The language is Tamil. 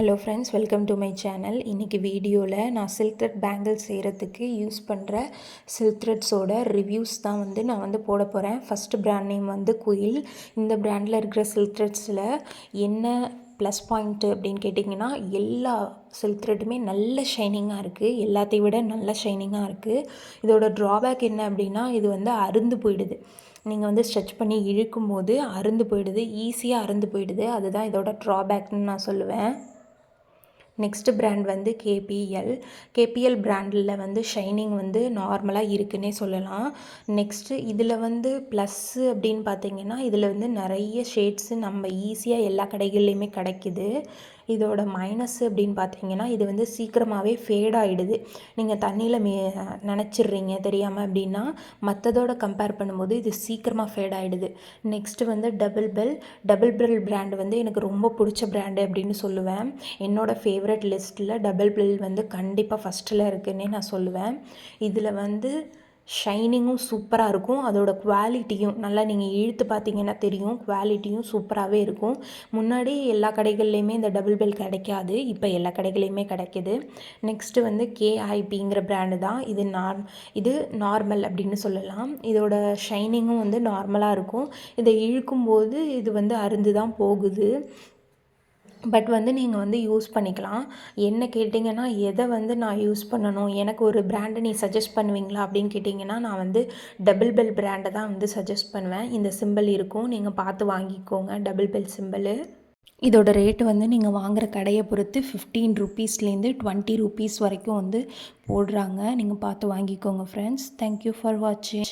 Hello friends, welcome to my channel. இன்றைக்கி வீடியோவில் நான் சில்க் த்ரெட் பேங்கிள்ஸ் செய்கிறதுக்கு யூஸ் பண்ணுற சில்க் த்ரெட்ஸோட ரிவ்யூஸ் தான் நான் போட போகிறேன். ஃபஸ்ட்டு பிராண்ட் நேம் குயில். இந்த பிராண்டில் இருக்கிற சில்க் த்ரெட்ஸில் என்ன ப்ளஸ் பாயிண்ட்டு அப்படின்னு கேட்டிங்கன்னா, எல்லா சில்க் த்ரெட்டுமே நல்ல ஷைனிங்காக இருக்குது. எல்லாத்தையும் விட நல்ல ஷைனிங்காக இருக்குது. இதோட ட்ராபேக் என்ன அப்படின்னா, இது அறுந்து போயிடுது. நீங்கள் ஸ்ட்ரெச் பண்ணி இழுக்கும் போது அறுந்து போயிடுது, ஈஸியாக அறுந்து போயிடுது. அதுதான் இதோட ட்ராபேக்னு நான் சொல்லுவேன். நெக்ஸ்ட்டு பிராண்ட் கேபிஎல் பிராண்டில் ஷைனிங் நார்மலாக இருக்குன்னே சொல்லலாம். நெக்ஸ்ட்டு இதில் ப்ளஸ்ஸு அப்படின்னு பார்த்தீங்கன்னா, இதில் நிறைய ஷேட்ஸு நம்ம ஈஸியாக எல்லா கடைகள்லையுமே கிடைக்கிது. இதோட மைனஸ்ஸு அப்படின்னு பார்த்தீங்கன்னா, இது சீக்கிரமாகவே ஃபேட் ஆகிடுது. நீங்கள் தண்ணியில் நனைச்சிட்றீங்க தெரியாமல் அப்படின்னா, மற்றதோட கம்பேர் பண்ணும்போது இது சீக்கிரமாக ஃபேட் ஆகிடுது. நெக்ஸ்ட்டு டபுள் பெல் பிராண்டு எனக்கு ரொம்ப பிடிச்ச பிராண்டு அப்படின்னு சொல்லுவேன். என்னோடய ஃபேவரட் லிஸ்ட்டில் டபுள் பெல் கண்டிப்பாக ஃபஸ்ட்டில் இருக்குன்னே நான் சொல்லுவேன். இதில் ஷைனிங்கும் சூப்பராக இருக்கும். அதோட குவாலிட்டியும் நல்லா நீங்கள் இழுத்து பார்த்தீங்கன்னா தெரியும், குவாலிட்டியும் சூப்பராகவே இருக்கும். முன்னாடி எல்லா கடைகள்லையுமே இந்த டபுள் பெல் கிடைக்காது, இப்போ எல்லா கடைகள்லையுமே கிடைக்கிது. நெக்ஸ்ட்டு கேஐபிங்கிற பிராண்டு தான். இது நார்மல் அப்படின்னு சொல்லலாம். இதோட ஷைனிங்கும் நார்மலாக இருக்கும். இதை இழுக்கும்போது இது அருந்து தான் போகுது. பட் நீங்கள் யூஸ் பண்ணிக்கலாம். என்ன கேட்டிங்கன்னா, எதை நான் யூஸ் பண்ணணும், எனக்கு ஒரு பிராண்டை நீ சஜஸ்ட் பண்ணுவீங்களா அப்படின்னு கேட்டிங்கன்னா, நான் டபுள் பெல் பிராண்டை தான் சஜஸ்ட் பண்ணுவேன். இந்த சிம்பிள் இருக்கும், நீங்கள் பார்த்து வாங்கிக்கோங்க. Double bell simple. இதோட ரேட்டு நீங்கள் வாங்குகிற கடையை பொறுத்து 15 ரூபீஸ்லேருந்து 20 ரூபீஸ் வரைக்கும் போடுறாங்க. நீங்கள் பார்த்து வாங்கிக்கோங்க ஃப்ரெண்ட்ஸ். தேங்க்யூ ஃபார் வாட்சிங்.